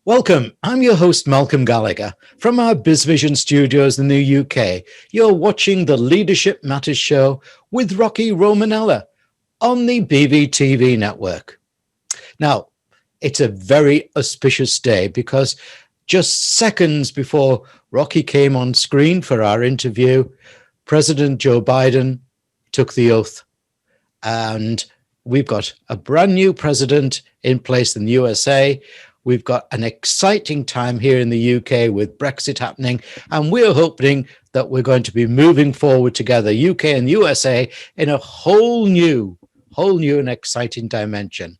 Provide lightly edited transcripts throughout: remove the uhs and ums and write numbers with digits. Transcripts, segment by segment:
Welcome. I'm your host, Malcolm Gallagher, from our BizVision studios in the UK. You're watching the Leadership Matters show with Rocky Romanella on the BVTV network. Now, it's a very auspicious day because just seconds before Rocky came on screen for our interview, President Joe Biden took the oath, and we've got a brand new president in place in the USA. We've got an exciting time here in the UK with Brexit happening, and we're hoping that we're going to be moving forward together, UK and USA, in a whole new and exciting dimension.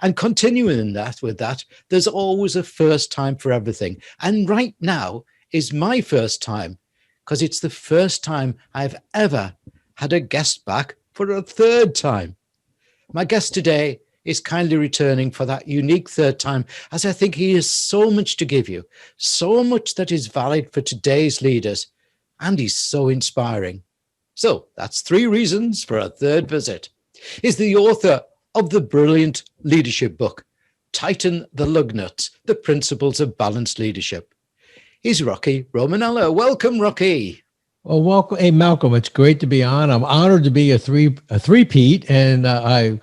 And continuing with that, there's always a first time for everything. And right now is my first time, because it's the first time I've ever had a guest back for a third time. My guest today is kindly returning for that unique third time, as I think he has so much to give you, so much that is valid for today's leaders, and he's so inspiring. So that's 3 reasons for a third visit. He's the author of the brilliant leadership book, Tighten the Lug Nuts, The Principles of Balanced Leadership. He's Rocky Romanella. Welcome, Rocky. Well, welcome. Hey, Malcolm, it's great to be on. I'm honored to be a three-peat, and I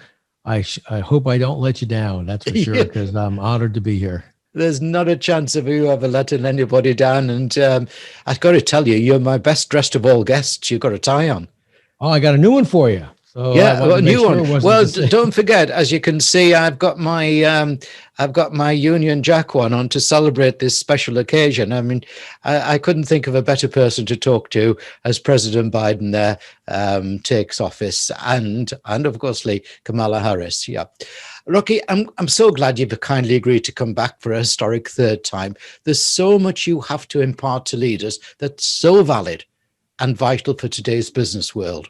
hope I don't let you down. That's for sure, because I'm honored to be here. There's not a chance of you ever letting anybody down. And I've got to tell you, you're my best dressed of all guests. You've got a tie on. Oh, I got a new one for you. So yeah, a new one. Well, don't forget, as you can see, I've got my Union Jack one on to celebrate this special occasion. I mean, I couldn't think of a better person to talk to as President Biden there takes office, and of course, Kamala Harris. Yeah, Rocky, I'm so glad you've kindly agreed to come back for a historic third time. There's so much you have to impart to leaders that's so valid and vital for today's business world.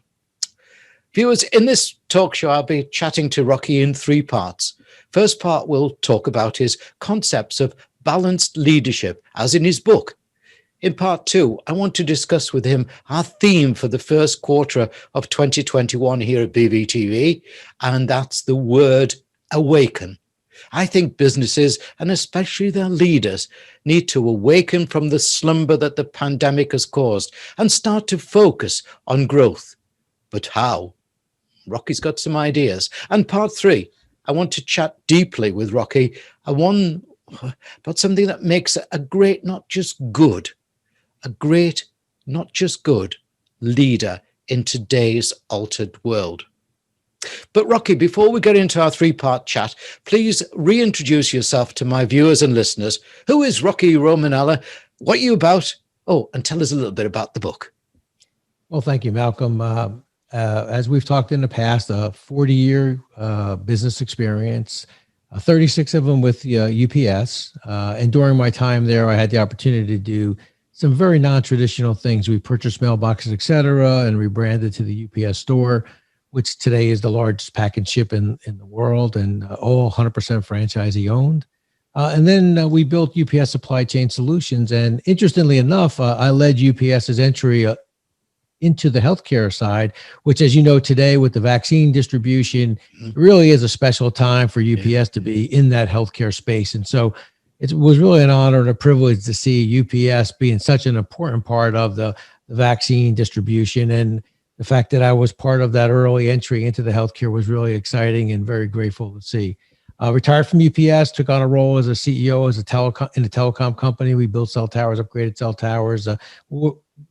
Viewers, in this talk show, I'll be chatting to Rocky in 3 parts. First part, we'll talk about his concepts of balanced leadership, as in his book. In part 2, I want to discuss with him our theme for the first quarter of 2021 here at BVTV, and that's the word awaken. I think businesses, and especially their leaders, need to awaken from the slumber that the pandemic has caused and start to focus on growth. But how? Rocky's got some ideas. And part 3, I want to chat deeply with Rocky about something that makes a great, not just good leader in today's altered world. But Rocky, before we get into our 3-part chat, please reintroduce yourself to my viewers and listeners. Who is Rocky Romanella? What are you about? Oh, and tell us a little bit about the book. Well, thank you, Malcolm. As we've talked in the past, a 40-year business experience, 36 of them with UPS. And during my time there, I had the opportunity to do some very non-traditional things. We purchased mailboxes, et cetera, and rebranded to the UPS store, which today is the largest pack and ship in the world, and all 100% franchisee owned. And then we built UPS Supply Chain Solutions. And interestingly enough, I led UPS's entry into the healthcare side, which, as you know, today with the vaccine distribution, really is a special time for UPS to be in that healthcare space. And so it was really an honor and a privilege to see UPS being such an important part of the vaccine distribution. And the fact that I was part of that early entry into the healthcare was really exciting and very grateful to see. Retired from UPS, took on a role as a CEO in a telecom company. We built cell towers, upgraded cell towers.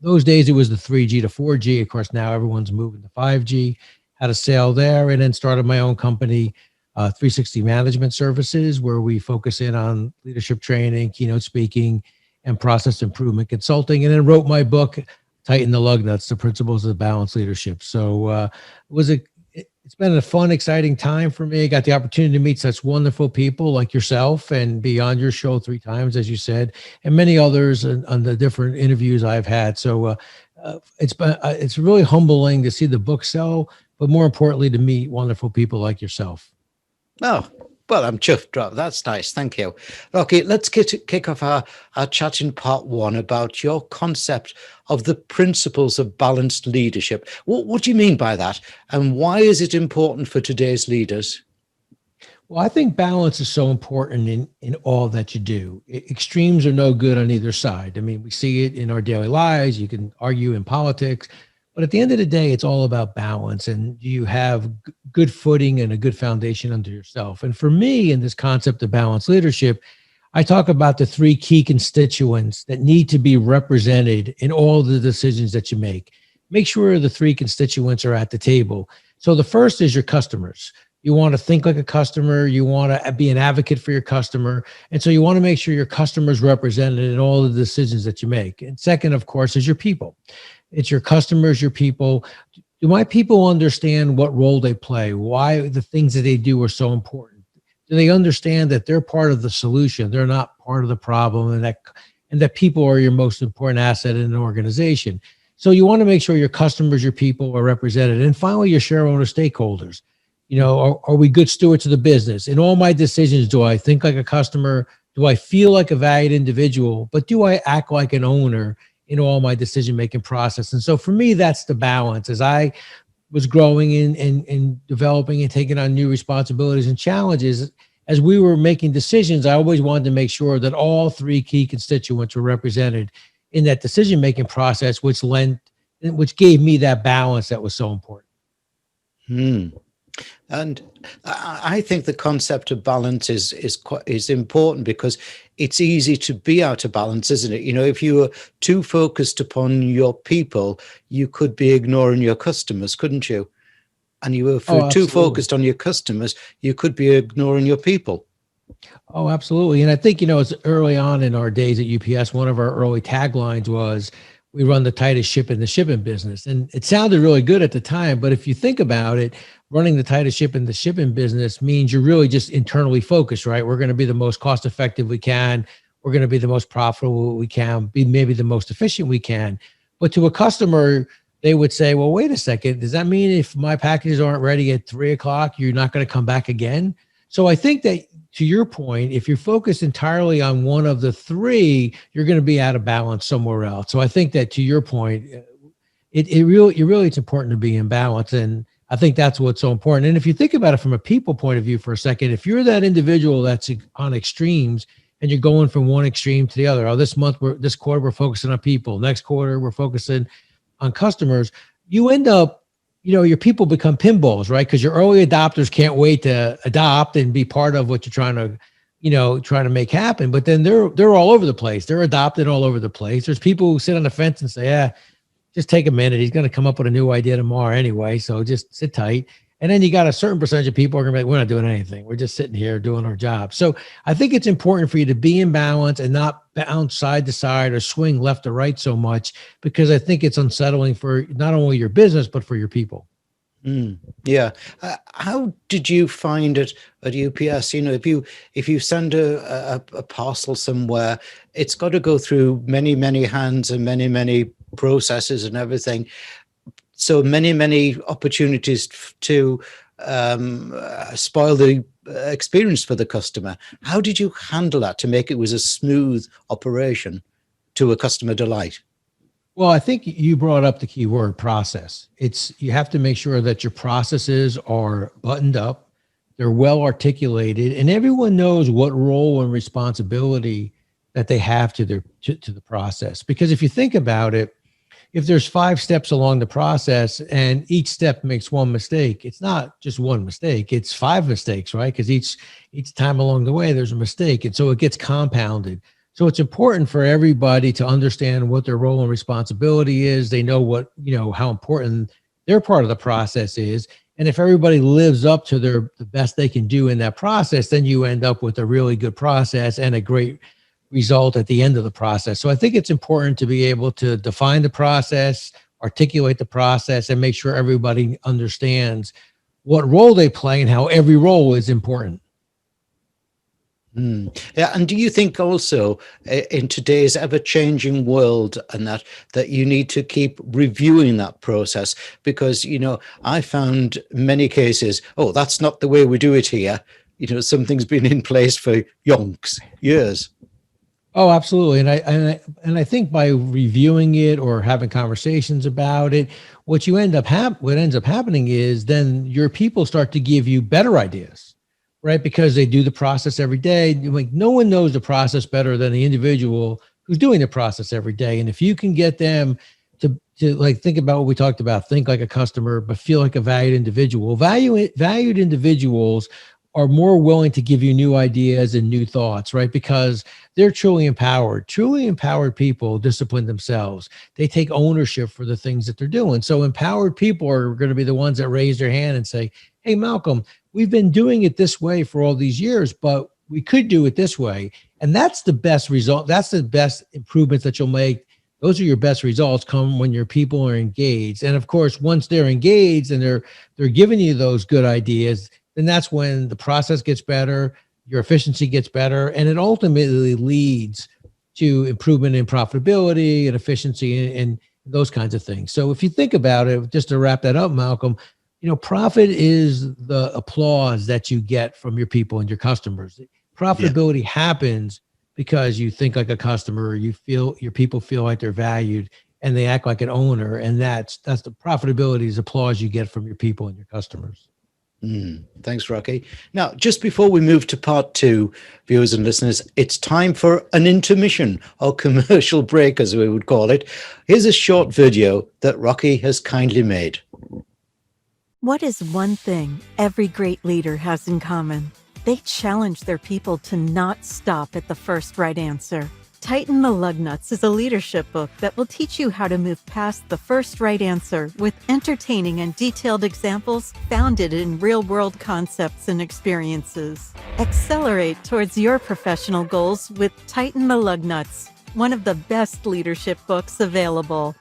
Those days, it was the 3G to 4G. Of course, now everyone's moving to 5G. Had a sale there, and then started my own company, 360 Management Services, where we focus in on leadership training, keynote speaking, and process improvement consulting. And then wrote my book, Tighten the Lug Nuts, The Principles of Balanced Leadership. So it's been a fun, exciting time for me. I got the opportunity to meet such wonderful people like yourself and be on your show 3 times, as you said, and many others on the different interviews I've had. So it's really humbling to see the book sell, but more importantly, to meet wonderful people like yourself. Oh, well, I'm chuffed, Rob. That's nice. Thank you. Rocky, let's kick off our chat in part 1 about your concept of the principles of balanced leadership. What do you mean by that? And why is it important for today's leaders? Well, I think balance is so important in all that you do. Extremes are no good on either side. I mean, we see it in our daily lives. You can argue in politics, but at the end of the day, it's all about balance. And you have good footing and a good foundation under yourself. And for me, in this concept of balanced leadership, I talk about the three key constituents that need to be represented in all the decisions that you make. Make sure the three constituents are at the table. So the first is your customers. You want to think like a customer. You want to be an advocate for your customer. And so you want to make sure your customers represented in all the decisions that you make. And second, of course, is your people. It's your customers, your people. Do my people understand what role they play? Why the things that they do are so important? Do they understand that they're part of the solution? They're not part of the problem, and that people are your most important asset in an organization. So you want to make sure your customers, your people are represented. And finally, your shareholder stakeholders. Are we good stewards of the business? In all my decisions, do I think like a customer? Do I feel like a valued individual? But do I act like an owner in all my decision-making process? And so for me, that's the balance. As I was growing and developing and taking on new responsibilities and challenges, as we were making decisions, I always wanted to make sure that all three key constituents were represented in that decision-making process, which gave me that balance that was so important. Hmm. And I think the concept of balance is important, because it's easy to be out of balance, isn't it? If you were too focused upon your people, you could be ignoring your customers, couldn't you? And if you were too focused on your customers, you could be ignoring your people. Oh, absolutely. And I think, it's early on in our days at UPS, one of our early taglines was, we run the tightest ship in the shipping business. And it sounded really good at the time. But if you think about it, running the tightest ship in the shipping business means you're really just internally focused, right? We're going to be the most cost effective we can. We're going to be the most profitable we can, be maybe the most efficient we can. But to a customer, they would say, well, wait a second. Does that mean if my packages aren't ready at 3:00, you're not going to come back again? So I think that, to your point, if you're focused entirely on one of the three, you're going to be out of balance somewhere else. So I think that, to your point, it's important to be in balance. And I think that's what's so important. And if you think about it from a people point of view for a second, if you're that individual that's on extremes and you're going from one extreme to the other, this quarter, we're focusing on people. Next quarter, we're focusing on customers. You end up, your people become pinballs, right? Because your early adopters can't wait to adopt and be part of what you're trying to make happen. But then they're all over the place. They're adopted all over the place. There's people who sit on the fence and say, yeah, just take a minute. He's going to come up with a new idea tomorrow anyway. So just sit tight. And then you got a certain percentage of people are going to be like, we're not doing anything. We're just sitting here doing our job. So I think it's important for you to be in balance and not bounce side to side or swing left or right so much, because I think it's unsettling for not only your business, but for your people. Yeah. How did you find it at UPS? If you send a parcel somewhere, it's got to go through many, many hands and many, many processes and everything. So many opportunities to spoil the experience for the customer. How did you handle that to make it was a smooth operation to a customer delight? Well, I think you brought up the key word, process. You have to make sure that your processes are buttoned up, they're well articulated, and everyone knows what role and responsibility that they have to the process. Because if you think about it, if there's 5 steps along the process and each step makes one mistake, it's not just one mistake, it's 5 mistakes, right? Because each time along the way, there's a mistake. And so it gets compounded. So it's important for everybody to understand what their role and responsibility is. They know how important their part of the process is. And if everybody lives up to the best they can do in that process, then you end up with a really good process and a great result at the end of the process. So I think it's important to be able to define the process, articulate the process, and make sure everybody understands what role they play and how every role is important. Yeah, and do you think also in today's ever-changing world and that you need to keep reviewing that process? Because, I found many cases, oh, that's not the way we do it here. Something's been in place for years. Oh, absolutely. And I think by reviewing it or having conversations about it, what ends up happening is then your people start to give you better ideas, right? Because they do the process every day. Like, no one knows the process better than the individual who's doing the process every day. And if you can get them to like think about what we talked about, think like a customer, but feel like a valued individual. Valued individuals are more willing to give you new ideas and new thoughts, right? Because they're truly empowered. Truly empowered people discipline themselves. They take ownership for the things that they're doing. So empowered people are going to be the ones that raise their hand and say, hey, Malcolm, we've been doing it this way for all these years, but we could do it this way. And that's the best result. That's the best improvements that you'll make. Those are your best results come when your people are engaged. And of course, once they're engaged and they're giving you those good ideas, then that's when the process gets better, your efficiency gets better, and it ultimately leads to improvement in profitability and efficiency and those kinds of things. So if you think about it, just to wrap that up, Malcolm, profit is the applause that you get from your people and your customers. Profitability happens because you think like a customer, you feel your people feel like they're valued and they act like an owner. And that's the profitability is applause you get from your people and your customers. Thanks, Rocky. Now, just before we move to part two, viewers and listeners, it's time for an intermission or commercial break, as we would call it. Here's a short video that Rocky has kindly made. What is one thing every great leader has in common? They challenge their people to not stop at the first right answer. Tighten the Lug Nuts is a leadership book that will teach you how to move past the first right answer with entertaining and detailed examples founded in real-world concepts and experiences. Accelerate towards your professional goals with Tighten the Lug Nuts, one of the best leadership books available.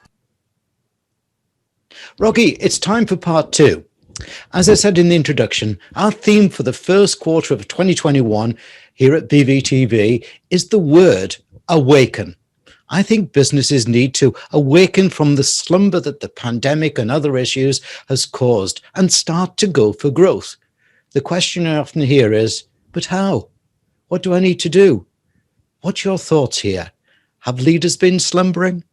Rocky, it's time for part two. As I said in the introduction, our theme for the first quarter of 2021 here at BVTV is the word awaken. I think businesses need to awaken from the slumber that the pandemic and other issues has caused and start to go for growth. The question I often hear is, but how? What do I need to do? What's your thoughts here? Have leaders been slumbering?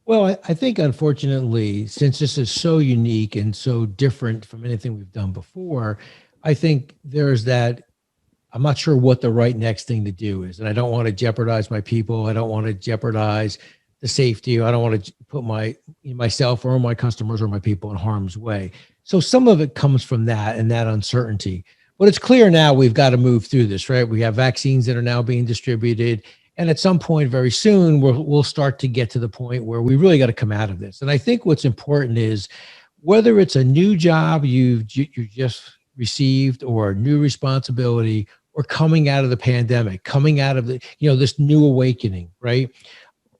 Well, I think, unfortunately, since this is so unique and so different from anything we've done before, I think there's that. I'm not sure what the right next thing to do is. And I don't want to jeopardize my people. I don't want to jeopardize the safety. I don't want to put myself or my customers or my people in harm's way. So some of it comes from that and that uncertainty. But it's clear now we've got to move through this, right? We have vaccines that are now being distributed. And at some point very soon, we'll start to get to the point where we really got to come out of this. And I think what's important is whether it's a new job you just received or a new responsibility or coming out of the pandemic, coming out of the, this new awakening, right?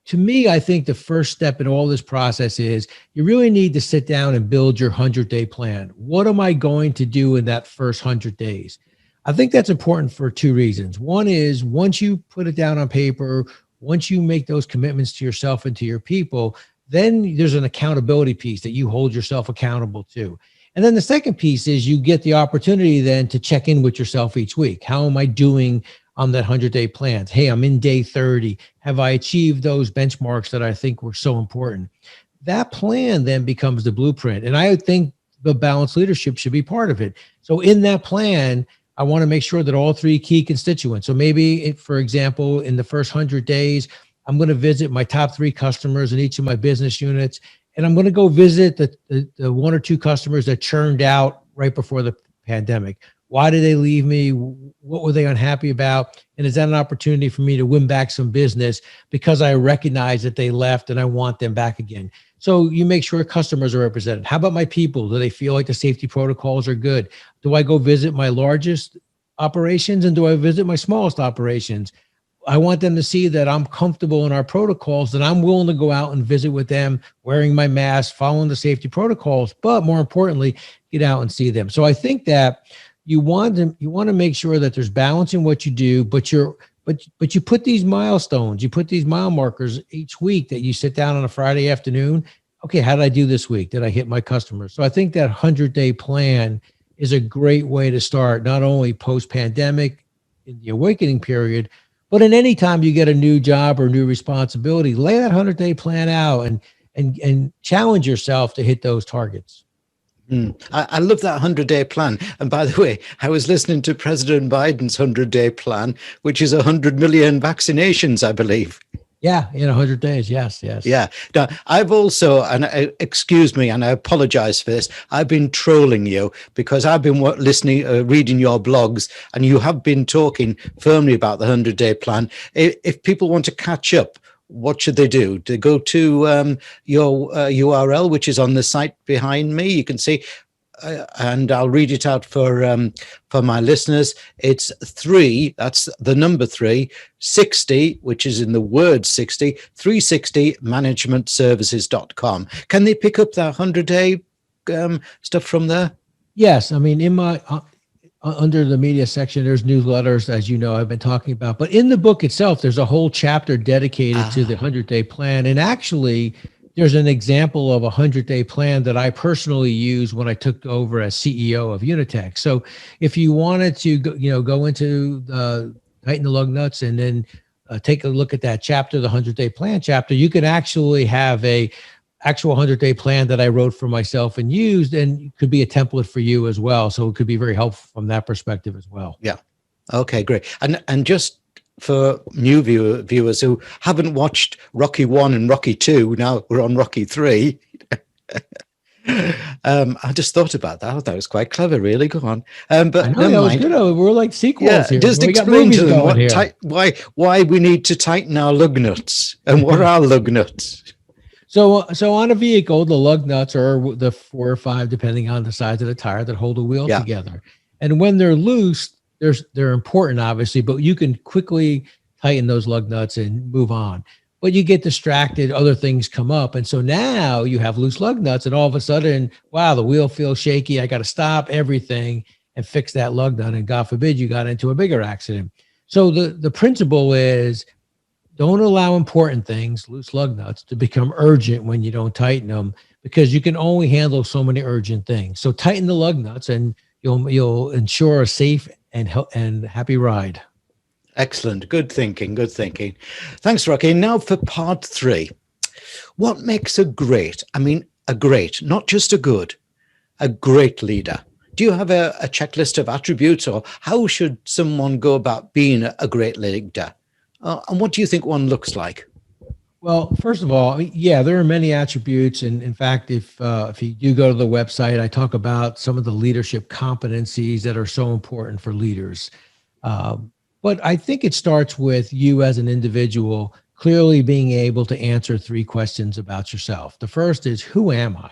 To me, I think the first step in all this process is you really need to sit down and build your 100-day plan. What am I going to do in that first 100 days? I think that's important for two reasons. One is once you put it down on paper, once you make those commitments to yourself and to your people, then there's an accountability piece that you hold yourself accountable to. And then the second piece is you get the opportunity then to check in with yourself each week. How am I doing on that 100-day plan? Hey, I'm in day 30. Have I achieved those benchmarks that I think were so important? That plan then becomes the blueprint. And I think the balanced leadership should be part of it. So in that plan, I want to make sure that all three key constituents. So maybe, for example, in the first 100 days, I'm going to visit my top 3 customers in each of my business units. And I'm going to go visit the 1 or 2 customers that churned out right before the pandemic. Why did they leave me? What were they unhappy about? And is that an opportunity for me to win back some business because I recognize that they left and I want them back again? So you make sure customers are represented. How about my people? Do they feel like the safety protocols are good? Do I go visit my largest operations and do I visit my smallest operations? I want them to see that I'm comfortable in our protocols, that I'm willing to go out and visit with them, wearing my mask, following the safety protocols, but more importantly, get out and see them. So I think that you want to make sure that there's balance in what you do, but you put these milestones, you put these mile markers each week that you sit down on a Friday afternoon. Okay, how did I do this week? Did I hit my customers? So I think that 100-day plan is a great way to start, not only post-pandemic in the awakening period, but in any time you get a new job or new responsibility, lay that 100-day plan out and challenge yourself to hit those targets. I love that 100-day plan. And by the way, I was listening to President Biden's 100-day plan, which is 100 million vaccinations, I believe. Yeah, in 100 days. Yes, yes. Yeah. Now, I've also, and excuse me, and I apologize for this, I've been trolling you because I've been listening, reading your blogs, and you have been talking firmly about the 100-day plan. If people want to catch up, what should they do? To go to your URL, which is on the site behind me. You can see, and I'll read it out for my listeners. It's 3, that's the number 3, 60, which is in the word 60, 360managementservices.com. Can they pick up that 100-day stuff from there? Yes. I mean, in my under the media section, there's newsletters, as you know, I've been talking about. But in the book itself, there's a whole chapter dedicated to the 100-day plan. And actually, there's an example of a 100-day plan that I personally used when I took over as CEO of Unitech. So if you wanted to go into tighten the lug nuts and then take a look at that chapter, the 100-day plan chapter, you can actually have a actual 100-day plan that I wrote for myself and used, and it could be a template for you as well. So it could be very helpful from that perspective as well. Yeah. Okay, great. And just for new viewers who haven't watched Rocky 1 and Rocky 2, now we're on Rocky 3. I just thought about that. That was quite clever, really. Go on. But I know, that was good. We're like sequels here. Just explain to them why we need to tighten our lug nuts and what are lug nuts. So on a vehicle, the lug nuts are the 4 or 5, depending on the size of the tire, that hold the wheel together. And when they're loose, they're important, obviously, but you can quickly tighten those lug nuts and move on. But you get distracted, other things come up. And so now you have loose lug nuts, and all of a sudden, wow, the wheel feels shaky. I got to stop everything and fix that lug nut. And God forbid you got into a bigger accident. So the principle is, don't allow important things, loose lug nuts, to become urgent when you don't tighten them, because you can only handle so many urgent things. So tighten the lug nuts, and you'll ensure a safe and happy ride. Excellent. Good thinking. Good thinking. Thanks, Rocky. Now for part 3. What makes a great, not just a good, a great leader? Do you have a checklist of attributes, or how should someone go about being a great leader? And what do you think one looks like? Well, first of all, there are many attributes. And in fact, if you do go to the website, I talk about some of the leadership competencies that are so important for leaders. But I think it starts with you as an individual clearly being able to answer 3 questions about yourself. The first is, who am I?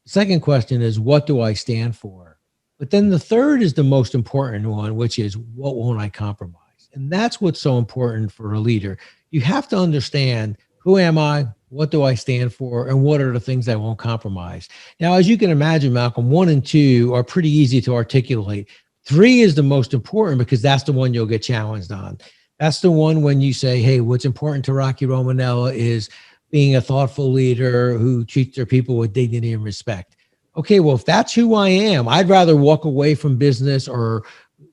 The second question is, what do I stand for? But then the third is the most important one, which is, what won't I compromise? And that's what's so important for a leader. You have to understand, who am I? What do I stand for? And what are the things I won't compromise? Now, as you can imagine, Malcolm, 1 and 2 are pretty easy to articulate. 3 is the most important, because that's the one you'll get challenged on. That's the one when you say, hey, what's important to Rocky Romanella is being a thoughtful leader who treats their people with dignity and respect. Okay, well, if that's who I am, I'd rather walk away from business or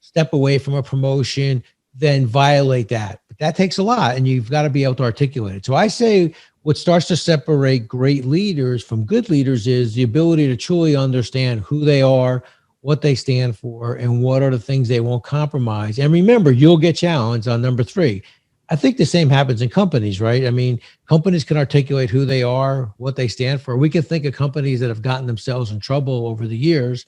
step away from a promotion than violate that. But that takes a lot, and you've got to be able to articulate it. So I say what starts to separate great leaders from good leaders is the ability to truly understand who they are, what they stand for, and what are the things they won't compromise. And remember, you'll get challenged on number 3. I think the same happens in companies, right? I mean, companies can articulate who they are, what they stand for. We can think of companies that have gotten themselves in trouble over the years.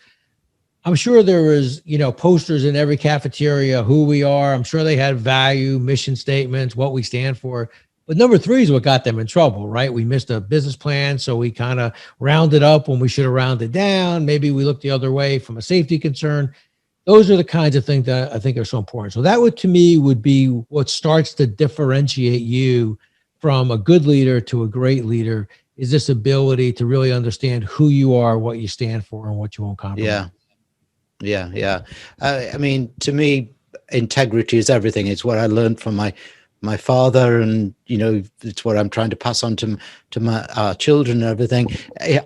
I'm sure there is, posters in every cafeteria, who we are. I'm sure they had value, mission statements, what we stand for. But number 3 is what got them in trouble, right? We missed a business plan, so we kind of rounded up when we should have rounded down. Maybe we looked the other way from a safety concern. Those are the kinds of things that I think are so important. So that to me would be what starts to differentiate you from a good leader to a great leader, is this ability to really understand who you are, what you stand for, and what you won't compromise. Yeah. To me, integrity is everything. It's what I learned from my father, and it's what I'm trying to pass on to our children and everything.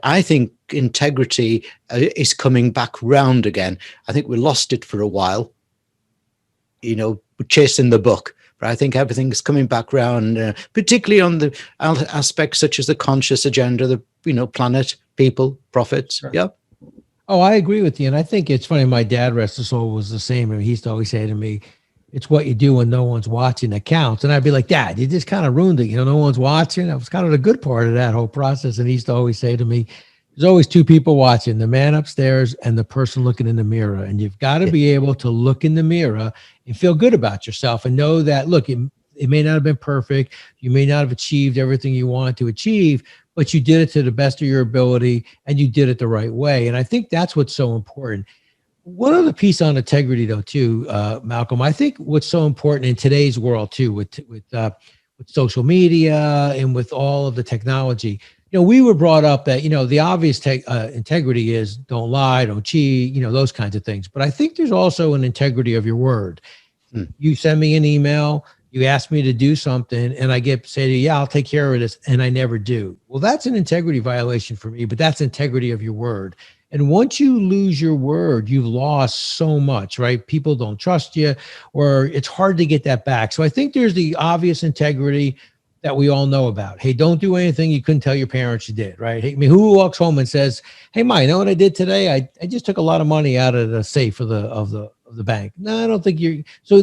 I think integrity is coming back round again. I think we lost it for a while, chasing the buck. But I think everything's coming back round, particularly on the aspects such as the conscious agenda, the planet, people, profits. Sure. Yep. Oh, I agree with you. And I think it's funny. My dad, rest his soul, was the same. I mean, he used to always say to me, it's what you do when no one's watching that counts. And I'd be like, Dad, you just kind of ruined it. No one's watching. That was kind of the good part of that whole process. And he used to always say to me, there's always two people watching, the man upstairs and the person looking in the mirror. And you've got to be able to look in the mirror and feel good about yourself and know that, look, it may not have been perfect. You may not have achieved everything you wanted to achieve, but you did it to the best of your ability and you did it the right way. And I think that's what's so important. One other piece on integrity, though, too, Malcolm. I think what's so important in today's world, too, with social media and with all of the technology, we were brought up that the obvious integrity is don't lie, don't cheat, those kinds of things. But I think there's also an integrity of your word. You send me an email, you ask me to do something, and I say to you, yeah, I'll take care of this, and I never do. Well, that's an integrity violation for me, but that's integrity of your word. And once you lose your word, you've lost so much, right? People don't trust you, or it's hard to get that back. So I think there's the obvious integrity that we all know about. Hey, don't do anything you couldn't tall your parents you did, right? I mean, who walks home and says, hey, Ma, you know what I did today? I just took a lot of money out of the safe of the bank. No, I don't think you're. So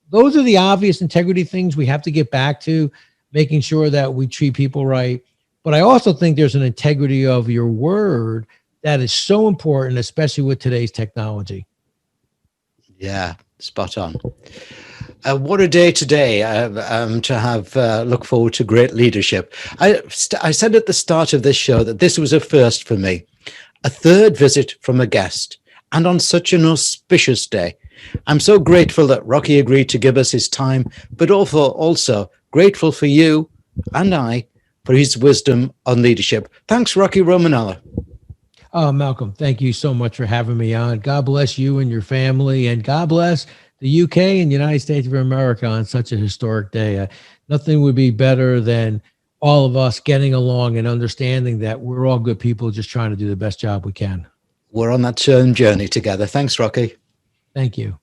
those are the obvious integrity things we have to get back to, making sure that we treat people right. But I also think there's an integrity of your word that is so important, especially with today's technology. Yeah, spot on. What a day today to have look forward to great leadership. I said at the start of this show that this was a first for me, a third visit from a guest, and on such an auspicious day. I'm so grateful that Rocky agreed to give us his time, but also grateful for you and I for his wisdom on leadership. Thanks, Rocky Romanella. Oh, Malcolm, thank you so much for having me on. God bless you and your family, and God bless the UK and United States of America on such a historic day. Nothing would be better than all of us getting along and understanding that we're all good people just trying to do the best job we can. We're on that same journey together. Thanks, Rocky. Thank you.